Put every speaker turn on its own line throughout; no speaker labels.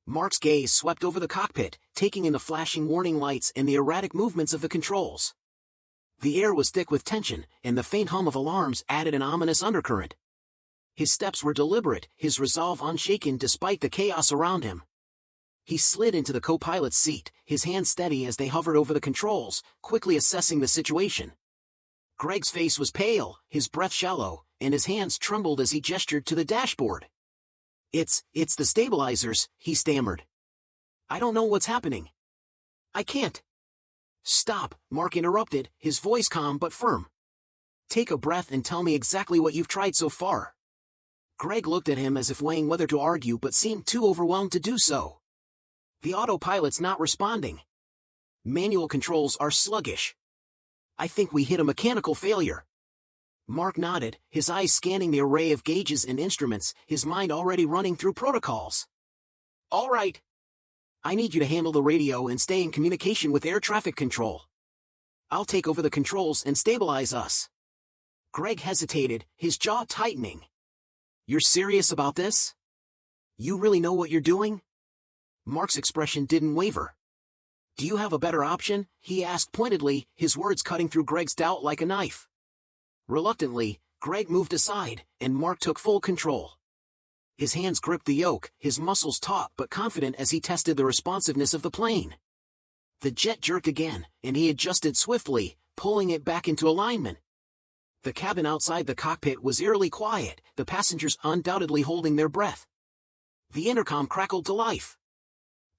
Mark's gaze swept over the cockpit, taking in the flashing warning lights and the erratic movements of the controls. The air was thick with tension, and the faint hum of alarms added an ominous undercurrent. His steps were deliberate, his resolve unshaken despite the chaos around him. He slid into the co-pilot's seat, his hands steady as they hovered over the controls, quickly assessing the situation. Greg's face was pale, his breath shallow, and his hands trembled as he gestured to the dashboard. It's the stabilizers," he stammered. "I don't know what's happening. I can't." "Stop," Mark interrupted, his voice calm but firm. "Take a breath and tell me exactly what you've tried so far." Greg looked at him as if weighing whether to argue but seemed too overwhelmed to do so. "The autopilot's not responding. Manual controls are sluggish. I think we hit a mechanical failure." Mark nodded, his eyes scanning the array of gauges and instruments, his mind already running through protocols. "All right. I need you to handle the radio and stay in communication with air traffic control. I'll take over the controls and stabilize us." Greg hesitated, his jaw tightening. "You're serious about this? You really know what you're doing?" Mark's expression didn't waver. "Do you have a better option?" he asked pointedly, his words cutting through Greg's doubt like a knife. Reluctantly, Greg moved aside, and Mark took full control. His hands gripped the yoke, his muscles taut but confident as he tested the responsiveness of the plane. The jet jerked again, and he adjusted swiftly, pulling it back into alignment. The cabin outside the cockpit was eerily quiet, the passengers undoubtedly holding their breath. The intercom crackled to life.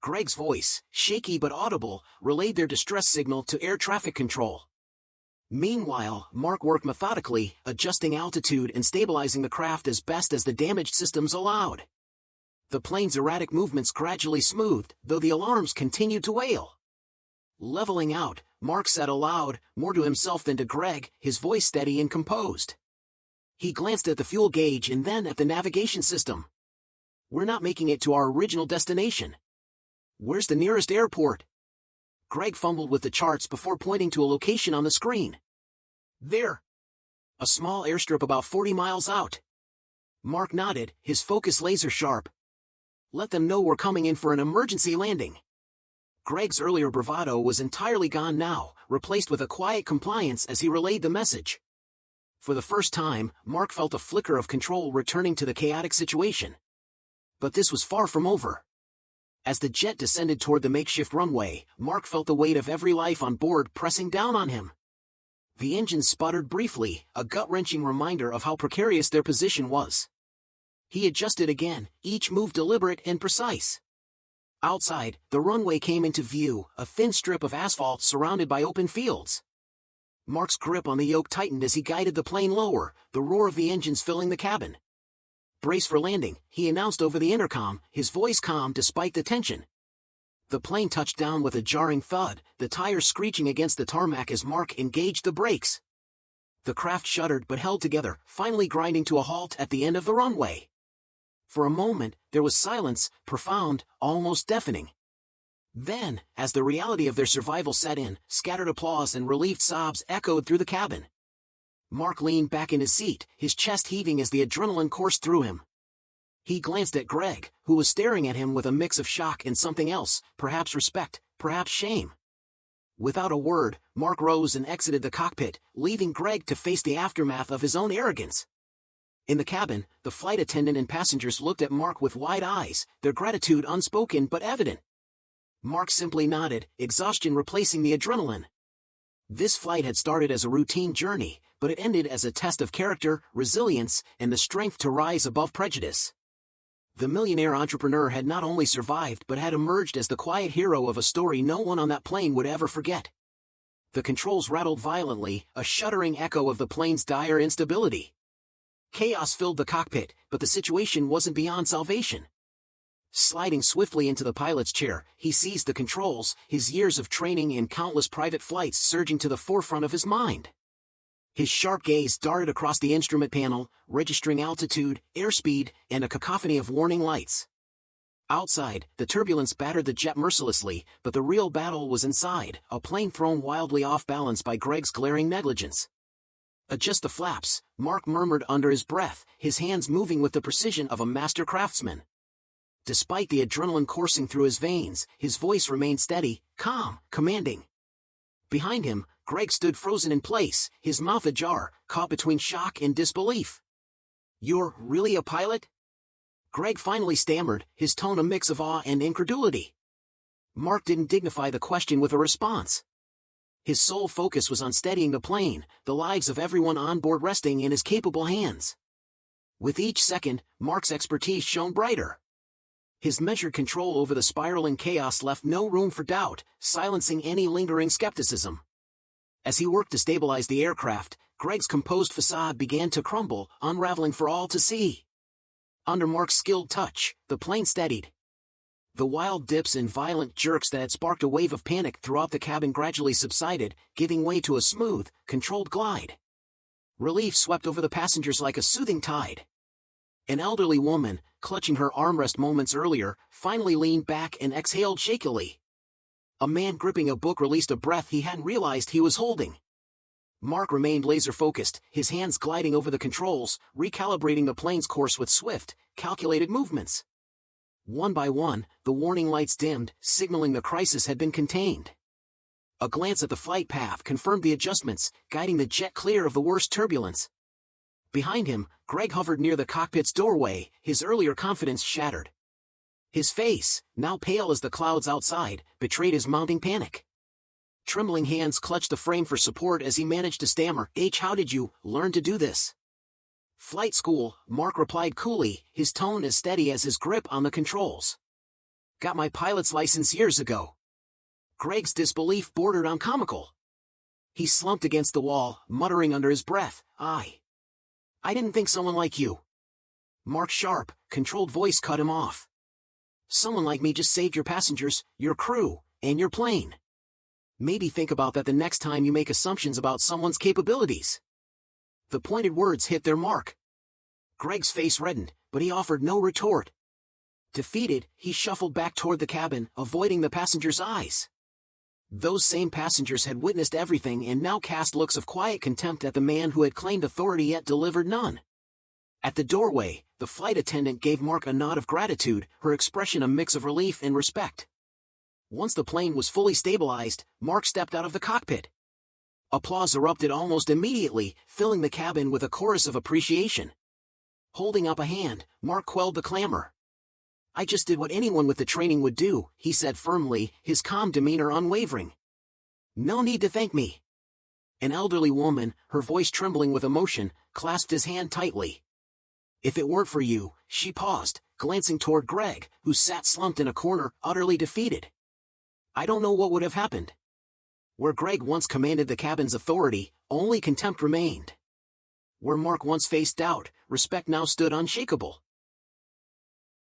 Greg's voice, shaky but audible, relayed their distress signal to air traffic control. Meanwhile, Mark worked methodically, adjusting altitude and stabilizing the craft as best as the damaged systems allowed. The plane's erratic movements gradually smoothed, though the alarms continued to wail. Leveling out, Mark said aloud, more to himself than to Greg, his voice steady and composed. He glanced at the fuel gauge and then at the navigation system. "We're not making it to our original destination. Where's the nearest airport?" Greg fumbled with the charts before pointing to a location on the screen. "There. A small airstrip about 40 miles out." Mark nodded, his focus laser sharp. "Let them know we're coming in for an emergency landing." Greg's earlier bravado was entirely gone now, replaced with a quiet compliance as he relayed the message. For the first time, Mark felt a flicker of control returning to the chaotic situation. But this was far from over. As the jet descended toward the makeshift runway, Mark felt the weight of every life on board pressing down on him. The engines sputtered briefly, a gut-wrenching reminder of how precarious their position was. He adjusted again, each move deliberate and precise. Outside, the runway came into view, a thin strip of asphalt surrounded by open fields. Mark's grip on the yoke tightened as he guided the plane lower, the roar of the engines filling the cabin. "Brace for landing," he announced over the intercom, his voice calm despite the tension. The plane touched down with a jarring thud, the tires screeching against the tarmac as Mark engaged the brakes. The craft shuddered but held together, finally grinding to a halt at the end of the runway. For a moment, there was silence, profound, almost deafening. Then, as the reality of their survival set in, scattered applause and relieved sobs echoed through the cabin. Mark leaned back in his seat, his chest heaving as the adrenaline coursed through him. He glanced at Greg, who was staring at him with a mix of shock and something else, perhaps respect, perhaps shame. Without a word, Mark rose and exited the cockpit, leaving Greg to face the aftermath of his own arrogance. In the cabin, the flight attendant and passengers looked at Mark with wide eyes, their gratitude unspoken but evident. Mark simply nodded, exhaustion replacing the adrenaline. This flight had started as a routine journey, but it ended as a test of character, resilience, and the strength to rise above prejudice. The millionaire entrepreneur had not only survived but had emerged as the quiet hero of a story no one on that plane would ever forget. The controls rattled violently, a shuddering echo of the plane's dire instability. Chaos filled the cockpit, but the situation wasn't beyond salvation. Sliding swiftly into the pilot's chair, he seized the controls, his years of training and countless private flights surging to the forefront of his mind. His sharp gaze darted across the instrument panel, registering altitude, airspeed, and a cacophony of warning lights. Outside, the turbulence battered the jet mercilessly, but the real battle was inside, a plane thrown wildly off balance by Greg's glaring negligence. "Adjust the flaps," Mark murmured under his breath, his hands moving with the precision of a master craftsman. Despite the adrenaline coursing through his veins, his voice remained steady, calm, commanding. Behind him, Greg stood frozen in place, his mouth ajar, caught between shock and disbelief. "You're really a pilot?" Greg finally stammered, his tone a mix of awe and incredulity. Mark didn't dignify the question with a response. His sole focus was on steadying the plane, the lives of everyone on board resting in his capable hands. With each second, Mark's expertise shone brighter. His measured control over the spiraling chaos left no room for doubt, silencing any lingering skepticism. As he worked to stabilize the aircraft, Greg's composed facade began to crumble, unraveling for all to see. Under Mark's skilled touch, the plane steadied. The wild dips and violent jerks that had sparked a wave of panic throughout the cabin gradually subsided, giving way to a smooth, controlled glide. Relief swept over the passengers like a soothing tide. An elderly woman, clutching her armrest moments earlier, finally leaned back and exhaled shakily. A man gripping a book released a breath he hadn't realized he was holding. Mark remained laser-focused, his hands gliding over the controls, recalibrating the plane's course with swift, calculated movements. One by one, the warning lights dimmed, signaling the crisis had been contained. A glance at the flight path confirmed the adjustments, guiding the jet clear of the worst turbulence. Behind him, Greg hovered near the cockpit's doorway, his earlier confidence shattered. His face, now pale as the clouds outside, betrayed his mounting panic. Trembling hands clutched the frame for support as he managed to stammer, "How did you learn to do this?" "Flight school," Mark replied coolly, his tone as steady as his grip on the controls. "Got my pilot's license years ago." Greg's disbelief bordered on comical. He slumped against the wall, muttering under his breath, I didn't think someone like you." Mark's sharp, controlled voice cut him off. "Someone like me just saved your passengers, your crew, and your plane. Maybe think about that the next time you make assumptions about someone's capabilities." The pointed words hit their mark. Greg's face reddened, but he offered no retort. Defeated, he shuffled back toward the cabin, avoiding the passengers' eyes. Those same passengers had witnessed everything and now cast looks of quiet contempt at the man who had claimed authority yet delivered none. At the doorway, the flight attendant gave Mark a nod of gratitude, her expression a mix of relief and respect. Once the plane was fully stabilized, Mark stepped out of the cockpit. Applause erupted almost immediately, filling the cabin with a chorus of appreciation. Holding up a hand, Mark quelled the clamor. "I just did what anyone with the training would do," he said firmly, his calm demeanor unwavering. "No need to thank me." An elderly woman, her voice trembling with emotion, clasped his hand tightly. "If it weren't for you," she paused, glancing toward Greg, who sat slumped in a corner, utterly defeated. "I don't know what would have happened." Where Greg once commanded the cabin's authority, only contempt remained. Where Mark once faced doubt, respect now stood unshakable.